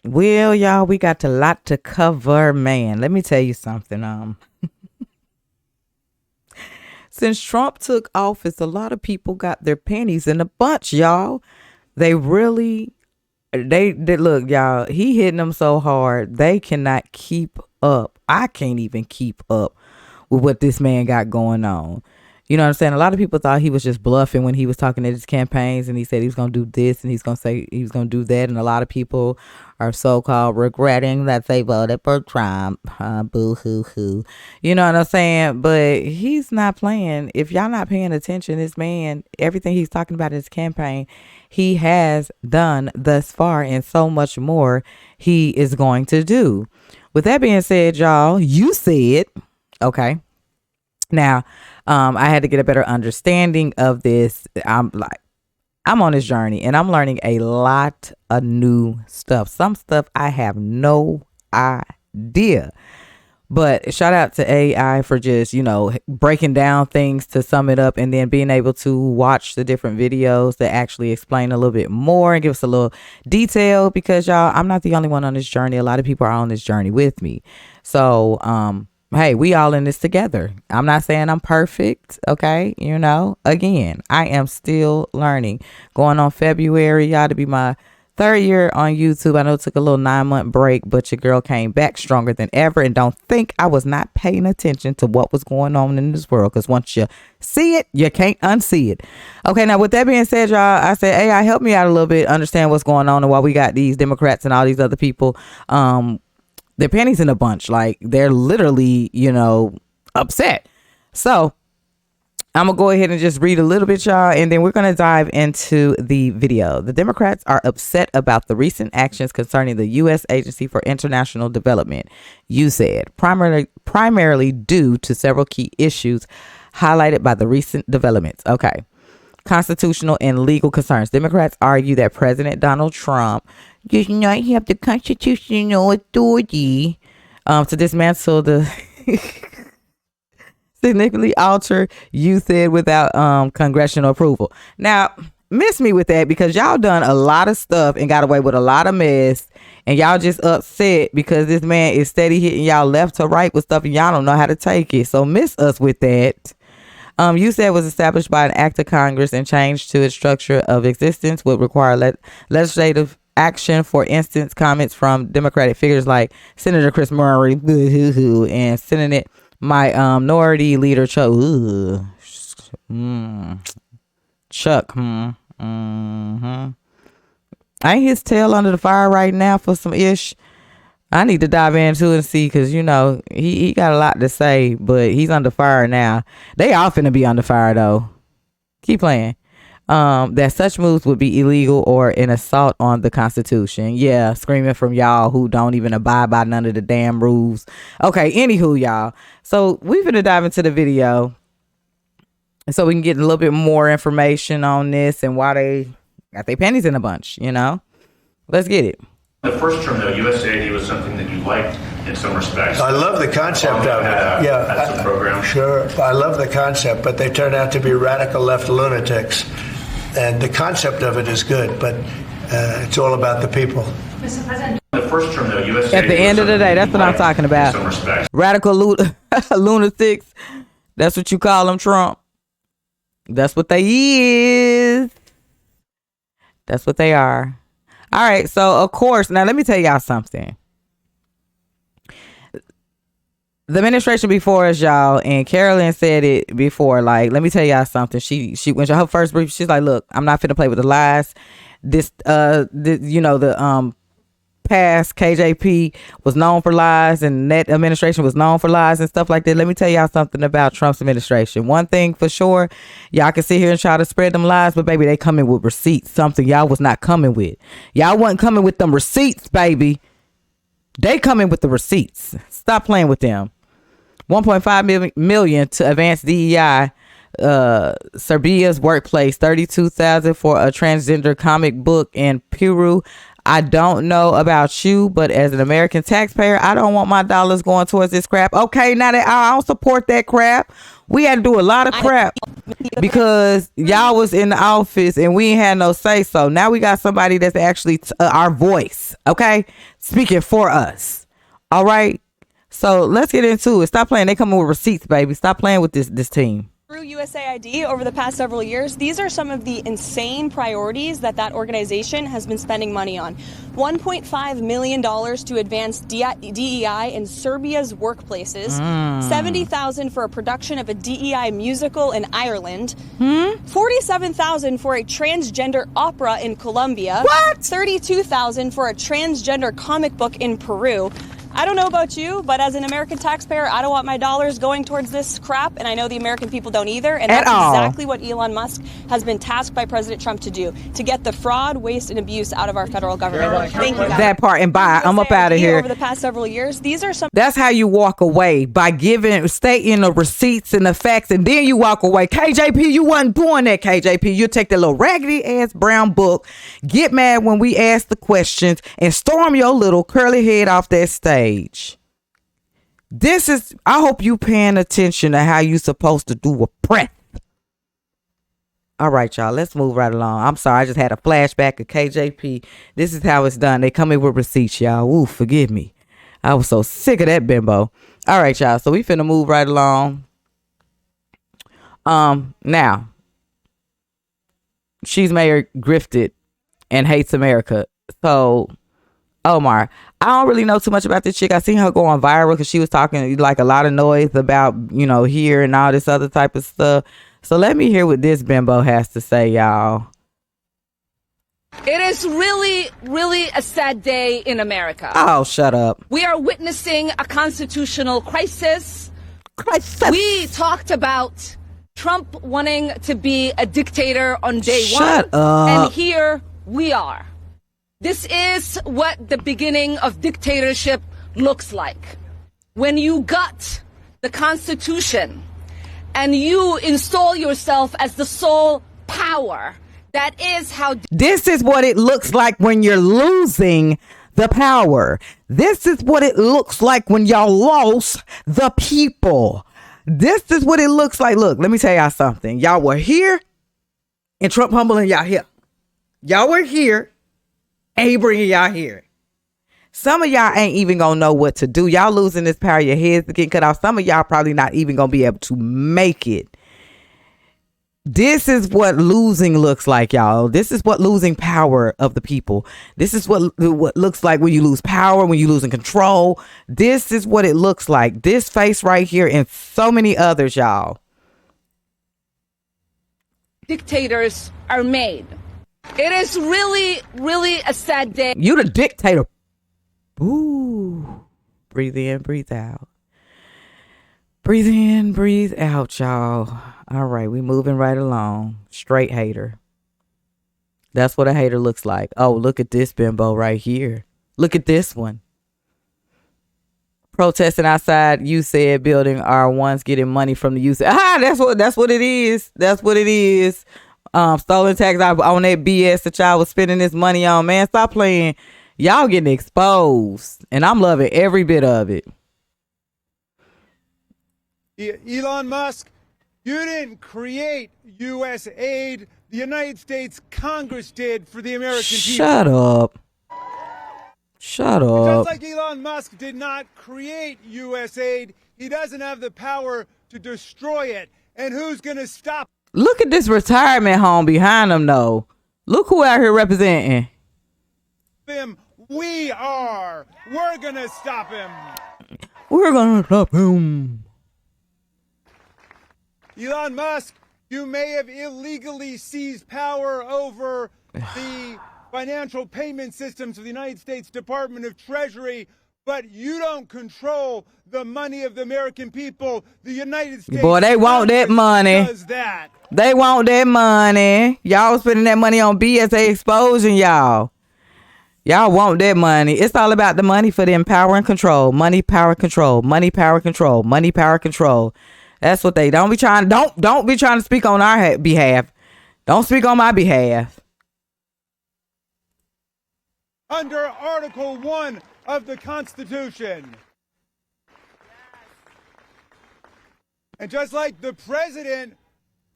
Well, y'all, we got a lot to cover, man. Let me tell you something. Since Trump took office, a lot of people got their pennies in a bunch, y'all. They really, they look, y'all. He hitting them so hard they cannot keep up. I can't even keep up with what this man got going on. You know what I'm saying? A lot of people thought he was just bluffing when he was talking at his campaigns and he said he was going to do this and he's going to say he was going to do that. And a lot of people are so-called regretting that they voted for Trump. Boo hoo hoo. You know what I'm saying? But he's not playing. If y'all not paying attention, this man, everything he's talking about in his campaign, he has done thus far and so much more he is going to do. With that being said, y'all, you said, okay. Now, I had to get a better understanding of this. I'm on this journey and I'm learning a lot of new stuff. Some stuff I have no idea. But shout out to AI for just, breaking down things to sum it up and then being able to watch the different videos that actually explain a little bit more and give us a little detail because y'all, I'm not the only one on this journey. A lot of people are on this journey with me. So, hey, we all in this together. I'm not saying I'm perfect, okay? Again, I am still learning. Going on February, y'all, to be my 3rd year on YouTube. I know it took a little 9-month break, but your girl came back stronger than ever. And don't think I was not paying attention to what was going on in this world, because once you see it, you can't unsee it. Okay, now with that being said, y'all, I said, hey, help me out a little bit, understand what's going on and why we got these Democrats and all these other people their panties in a bunch. Like, they're literally, upset. So I'm going to go ahead and just read a little bit, y'all, and then we're going to dive into the video. The Democrats are upset about the recent actions concerning the U.S. Agency for International Development, USAID, primarily due to several key issues highlighted by the recent developments. Okay. Constitutional and legal concerns. Democrats argue that President Donald Trump does not have the constitutional authority to dismantle the significantly alter USAID without congressional approval. Now, miss me with that because y'all done a lot of stuff and got away with a lot of mess, and y'all just upset because this man is steady hitting y'all left to right with stuff and y'all don't know how to take it. So miss us with that. USAID was established by an act of Congress and changed to its structure of existence would require legislative action. For instance, comments from Democratic figures like Senator Chris Murray and Senate Minority Leader Chuck. Ain't his tail under the fire right now for some ish? I need to dive into it and see, because, he got a lot to say, but he's under fire now. They all finna be under fire, though. Keep playing. That such moves would be illegal or an assault on the Constitution. Yeah, screaming from y'all who don't even abide by none of the damn rules. Okay, anywho, y'all. So we finna dive into the video so we can get a little bit more information on this and why they got their panties in a bunch, Let's get it. The first term, though, USAID was something that you liked in some respects. I love the concept of it. That's a program. Sure, I love the concept, but they turn out to be radical left lunatics. And the concept of it is good, but it's all about the people. Mr. President. The first term, though, USAID. At the end of the day, that's what I'm talking about. In some respects. Radical lunatics. That's what you call them, Trump. That's what they is. That's what they are. All right, so of course, now let me tell y'all something. The administration before us, y'all, and Carolyn said it before, like, let me tell y'all something. She when her first brief, she's like, look, I'm not finna play with the lies. The past KJP was known for lies, and that administration was known for lies and stuff like that. Let me tell y'all something about Trump's administration. One thing for sure, y'all can sit here and try to spread them lies, but baby, they coming with receipts. Something y'all was not coming with. Y'all wasn't coming with them receipts, baby. They coming with the receipts. Stop playing with them. 1.5 million to advance DEI. Serbia's workplace. 32,000 for a transgender comic book in Peru. I don't know about you, but as an American taxpayer, I don't want my dollars going towards this crap. Okay, now that I don't support that crap. We had to do a lot of crap because y'all was in the office and we ain't had no say so. Now we got somebody that's actually our voice, okay? Speaking for us. All right? So let's get into it. Stop playing. They coming with receipts, baby. Stop playing with this team. Through USAID over the past several years, these are some of the insane priorities that organization has been spending money on. $1.5 million to advance DEI in Serbia's workplaces, $70,000 for a production of a DEI musical in Ireland, $47,000 for a transgender opera in Colombia, What? $32,000 for a transgender comic book in Peru. I don't know about you, but as an American taxpayer, I don't want my dollars going towards this crap, and I know the American people don't either, and that's exactly what Elon Musk has been tasked by President Trump to do, to get the fraud, waste, and abuse out of our federal government. Thank you, guys. That part, and bye. I'm up out of here. Over the past several years, these are some... That's how you walk away, by stating the receipts and the facts, and then you walk away. KJP, you wasn't doing that, KJP. You take that little raggedy ass brown book, get mad when we ask the questions, and storm your little curly head off that stage. I hope you paying attention to how you supposed to do a press. All right, y'all, let's move right along. I'm sorry, I just had a flashback of KJP. This is how it's done. They come in with receipts, y'all. Ooh, forgive me. I was so sick of that bimbo. All right, y'all, so we finna move right along. Now, she's mayor grifted and hates America. So, Omar, I don't really know too much about this chick. I seen her go on viral because she was talking like a lot of noise about, here and all this other type of stuff. So let me hear what this bimbo has to say, y'all. It is really, really a sad day in America. Oh, shut up. We are witnessing a constitutional crisis. We talked about Trump wanting to be a dictator on day one. Shut up. And here we are. This is what the beginning of dictatorship looks like. When you gut the Constitution and you install yourself as the sole power, that is how... This is what it looks like when you're losing the power. This is what it looks like when y'all lost the people. This is what it looks like. Look, let me tell y'all something. Y'all were here and Trump humbling y'all here. Y'all were here. And he bringing y'all here. Some of y'all ain't even gonna know what to do. Y'all losing this power. Your heads are getting cut off. Some of y'all probably not even gonna be able to make it. This is what losing looks like, y'all. This is what losing power of the people. This is what looks like when you lose power, when you losing control. This is what it looks like. This face right here and so many others, y'all. Dictators are made. It is really, really a sad day. You the dictator. Ooh. Breathe in, breathe out. Breathe in, breathe out, y'all. All right, we moving right along. Straight hater. That's what a hater looks like. Oh, look at this bimbo right here. Look at this one. Protesting outside USAID building are ones getting money from the USAID. That's what it is. That's what it is. Stolen tax on that BS that y'all was spending this money on. Man, stop playing. Y'all getting exposed, and I'm loving every bit of it. Elon Musk, you didn't create USAID. The United States Congress did for the American people. Shut up. Shut up. Just like Elon Musk did not create USAID, he doesn't have the power to destroy it. And who's going to stop Look at this retirement home behind them, though. Look who out here representing. him? We are. We're going to stop him. We're going to stop him. Elon Musk, you may have illegally seized power over the financial payment systems of the United States Department of Treasury, but you don't control the money of the American people. The United States Boy, they want that money. does that. They want that money. Y'all spending that money on BSA exposing y'all. Y'all want that money. It's all about the money for them. Power and control. Money, power, control. Money, power, control. Money, power, control. That's what they don't be trying. Don't be trying to speak on our behalf. Don't speak on my behalf. under Article 1 of the Constitution. And just like the president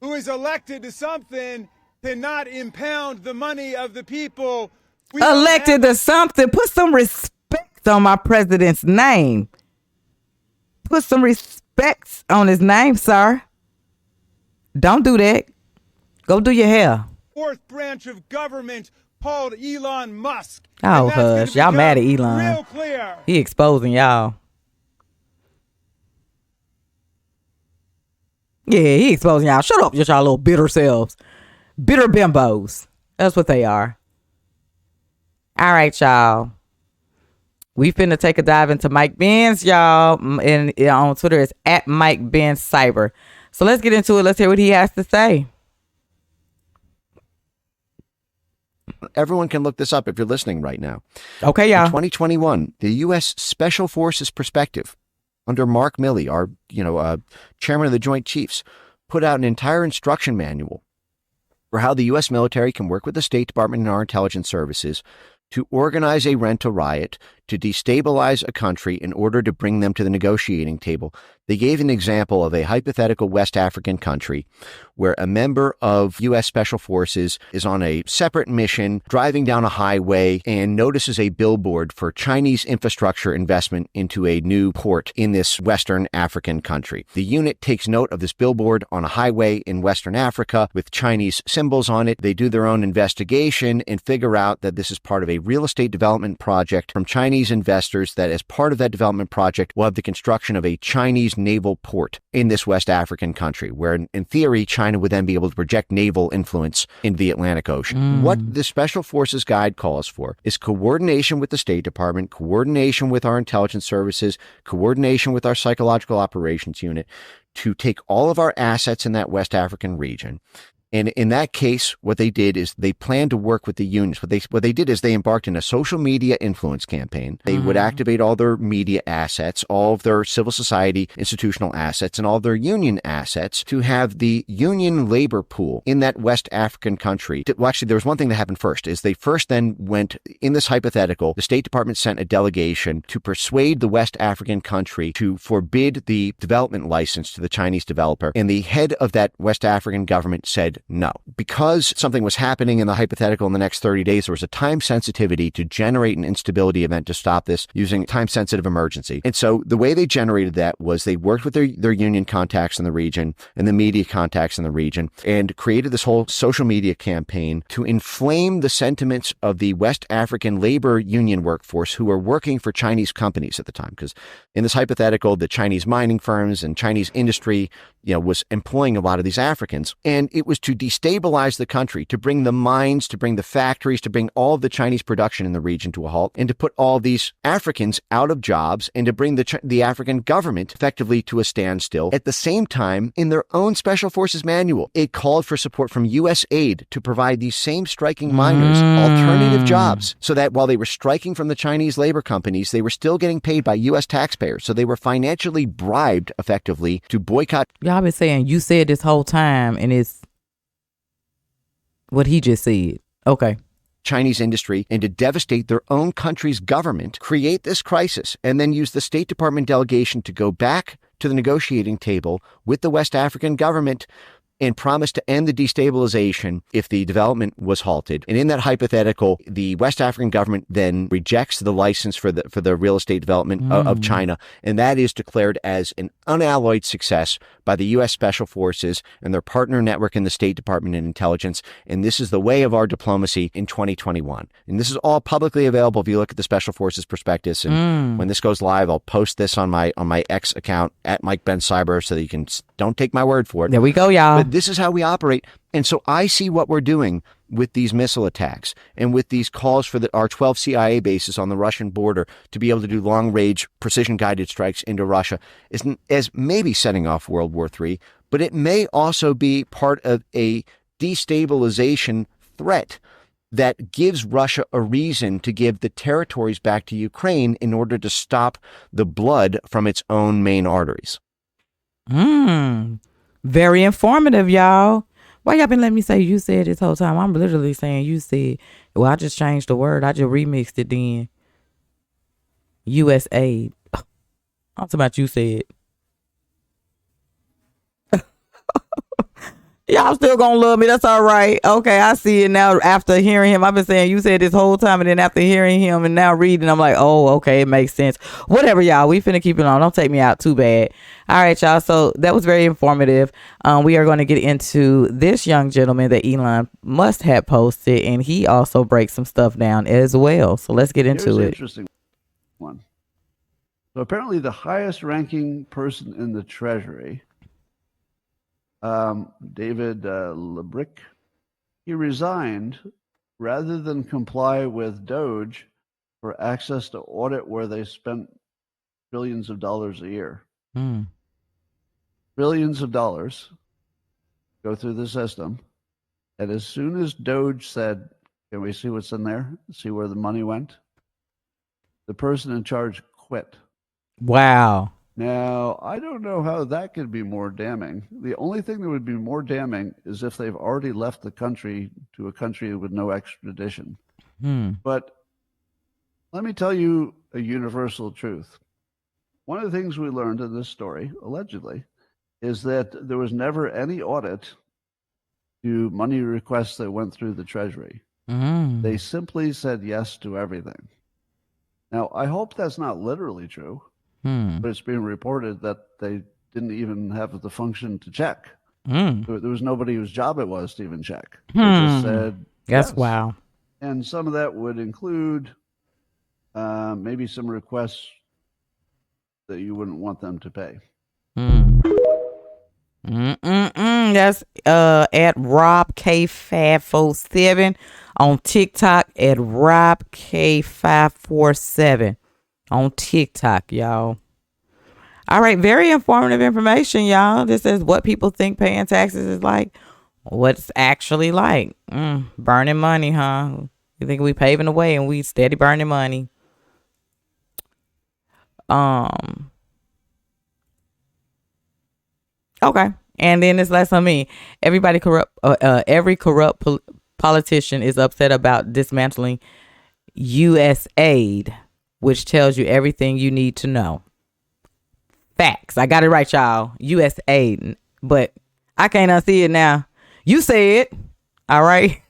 who is elected to something cannot impound the money of the people, Elected to something. Put some respect on my president's name. Put some respect on his name, sir. Don't do that. Go do your hair. fourth branch of government called Elon Musk. Oh, hush. Y'all mad at Elon. Real clear. He exposing y'all. Yeah, he exposing y'all. Shut up, just y'all little bitter selves. Bitter bimbos. That's what they are. All right, y'all. We finna take a dive into Mike Benz, y'all. And on Twitter, it's at Mike Benz Cyber. So let's get into it. Let's hear what he has to say. Everyone can look this up if you're listening right now. Okay, y'all. In 2021, the U.S. Special Forces Perspective, under Mark Milley, our chairman of the Joint Chiefs, put out an entire instruction manual for how the U.S. military can work with the State Department and our intelligence services to organize a rent-a riot, to destabilize a country in order to bring them to the negotiating table. They gave an example of a hypothetical West African country where a member of U.S. Special Forces is on a separate mission, driving down a highway, and notices a billboard for Chinese infrastructure investment into a new port in this Western African country. The unit takes note of this billboard on a highway in Western Africa with Chinese symbols on it. They do their own investigation and figure out that this is part of a real estate development project from Chinese investors, that as part of that development project will have the construction of a Chinese naval port in this West African country, where in theory China would then be able to project naval influence in the Atlantic Ocean. What the Special Forces Guide calls for is coordination with the State Department, coordination with our intelligence services, coordination with our psychological operations unit to take all of our assets in that West African region. And in that case, what they did is they planned to work with the unions. What they did is they embarked in a social media influence campaign. They would activate all their media assets, all of their civil society institutional assets, and all of their union assets to have the union labor pool in that West African country. Well, actually, there was one thing that happened first, is they first then went, in this hypothetical, the State Department sent a delegation to persuade the West African country to forbid the development license to the Chinese developer. And the head of that West African government said, no. Because something was happening in the hypothetical in the next 30 days, there was a time sensitivity to generate an instability event to stop this using time-sensitive emergency. And so the way they generated that was they worked with their union contacts in the region and the media contacts in the region and created this whole social media campaign to inflame the sentiments of the West African labor union workforce who were working for Chinese companies at the time. Because in this hypothetical, the Chinese mining firms and Chinese industry, was employing a lot of these Africans. And it was to destabilize the country, to bring the mines, to bring the factories, to bring all of the Chinese production in the region to a halt, and to put all these Africans out of jobs, and to bring the African government effectively to a standstill. At the same time, in their own Special Forces manual, it called for support from USAID to provide these same striking miners alternative jobs, so that while they were striking from the Chinese labor companies, they were still getting paid by U.S. taxpayers. So they were financially bribed effectively to boycott. Y'all been saying you said this whole time, and it's what he just said. Okay. Chinese industry and to devastate their own country's government, create this crisis, and then use the State Department delegation to go back to the negotiating table with the West African government and promise to end the destabilization if the development was halted. And in that hypothetical, the West African government then rejects the license for the real estate development of China, and that is declared as an unalloyed success by the U.S. Special Forces and their partner network in the State Department and intelligence. And this is the way of our diplomacy in 2021. And this is all publicly available if you look at the Special Forces prospectus. And when this goes live, I'll post this on my X account at Mike Ben Cyber so that you can, don't take my word for it. There we go, y'all. But this is how we operate. And so I see what we're doing with these missile attacks and with these calls for our 12 CIA bases on the Russian border to be able to do long-range precision-guided strikes into Russia as maybe setting off World War III, but it may also be part of a destabilization threat that gives Russia a reason to give the territories back to Ukraine in order to stop the blood from its own main arteries. Very informative, y'all. Why y'all been letting me say you said this whole time? I'm literally saying you said. Well, I just changed the word. I just remixed it then. USAID. I'm talking about you said. Y'all still gonna love me. That's all right. Okay, I see it now after hearing him. I've been saying you said this whole time, and then after hearing him and now reading, I'm like, oh, okay, it makes sense. Whatever, y'all. We finna keep it on. Don't take me out too bad. All right, y'all. So that was very informative. We are going to get into this young gentleman that Elon must have posted, and he also breaks some stuff down as well. So let's get into Here's an it. interesting one. So apparently the highest ranking person in the Treasury, David Lebrick, he resigned rather than comply with Doge for access to audit where they spent billions of dollars a year. Billions of dollars go through the system. And as soon as Doge said, can we see what's in there? See where the money went? The person in charge quit. Wow. Now, I don't know how that could be more damning. The only thing that would be more damning is if they've already left the country to a country with no extradition. But let me tell you a universal truth. One of the things we learned in this story, allegedly, is that there was never any audit to money requests that went through the Treasury. They simply said yes to everything. Now, I hope that's not literally true. But it's being reported that they didn't even have the function to check. There was nobody whose job it was to even check. They just said That's yes. wow. And some of that would include maybe some requests that you wouldn't want them to pay. That's at Rob K547 on TikTok, at Rob K547 on TikTok, y'all. All right, very informative information, y'all. This is what people think paying taxes is like. What's actually like. Burning money, huh? You think we paving the way and we steady burning money. Okay. And then this last on me. Every corrupt politician is upset about dismantling USAID, which tells you everything you need to know. Facts. I got it right, y'all. USAID. But I can't unsee it now. You say it. All right.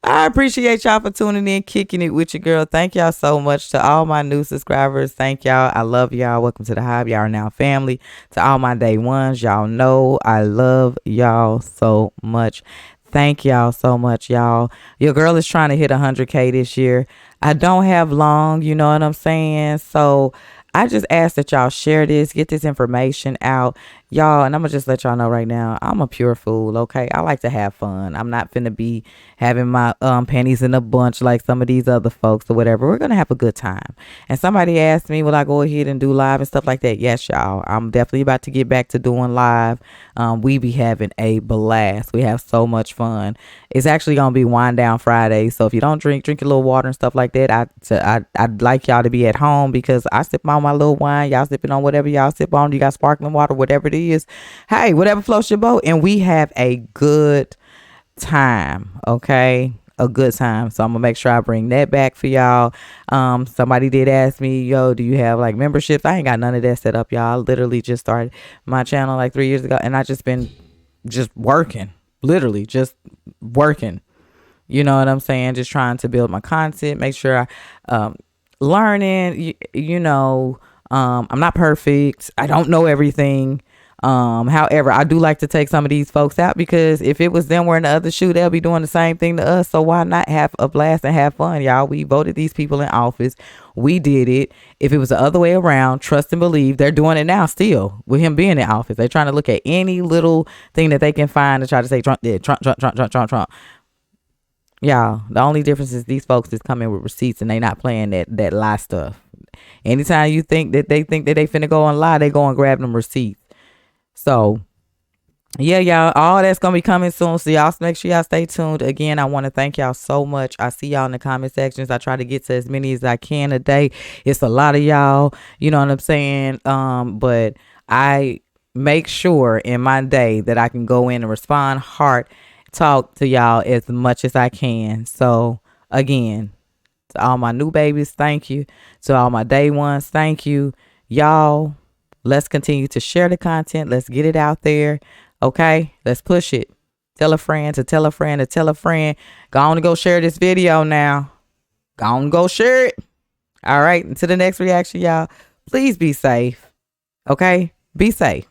I appreciate y'all for tuning in, kicking it with your girl. Thank y'all so much to all my new subscribers. Thank y'all. I love y'all. Welcome to the Hive. Y'all are now family. To all my day ones, y'all know I love y'all so much. Thank y'all so much, y'all. Your girl is trying to hit 100K this year. I don't have long, you know what I'm saying? So I just ask that y'all share this, get this information out, y'all. And I'm gonna just let y'all know right now, I'm a pure fool. Okay, I like to have fun. I'm not finna be having my panties in a bunch like some of these other folks or whatever. We're gonna have a good time. And somebody asked me, will I go ahead and do live and stuff like that? Yes, y'all. I'm definitely about to get back to doing live. We be having a blast. We have so much fun. It's actually gonna be Wind Down Friday. So if you don't drink a little water and stuff like that. I'd like y'all to be at home because I sip on my little wine. Y'all sipping on whatever y'all sip on. You got sparkling water, whatever it is. Hey, whatever floats your boat. And we have a good time. Okay. A good time. So I'm gonna make sure I bring that back for y'all. Somebody did ask me, yo, do you have like memberships? I ain't got none of that set up, y'all. I literally just started my channel like 3 years ago, and I just been working. Literally just working. You know what I'm saying? Just trying to build my content, make sure I learning, I'm not perfect. I don't know everything. However, I do like to take some of these folks out because if it was them wearing the other shoe, they'll be doing the same thing to us. So why not have a blast and have fun, y'all? We voted these people in office. We did it. If it was the other way around, trust and believe, they're doing it now still with him being in office. They're trying to look at any little thing that they can find to try to say Trump did, Trump. Y'all, the only difference is these folks is coming with receipts and they not playing that lie stuff. Anytime you think that they finna go and lie, they go and grab them receipts. So yeah, y'all, all that's gonna be coming soon. So y'all make sure y'all stay tuned. Again, I want to thank y'all so much. I see y'all in the comment sections. I try to get to as many as I can a day. It's a lot of y'all, you know what I'm saying? But I make sure in my day that I can go in and respond, heart, talk to y'all as much as I can. So again, to all my new babies, thank you. To all my day ones, thank you. Y'all, let's continue to share the content. Let's get it out there. Okay, let's push it. Tell a friend to tell a friend to tell a friend. Go on and go share this video now. Go on and go share it. All right, until the next reaction, y'all. Please be safe. Okay, be safe.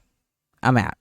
I'm out.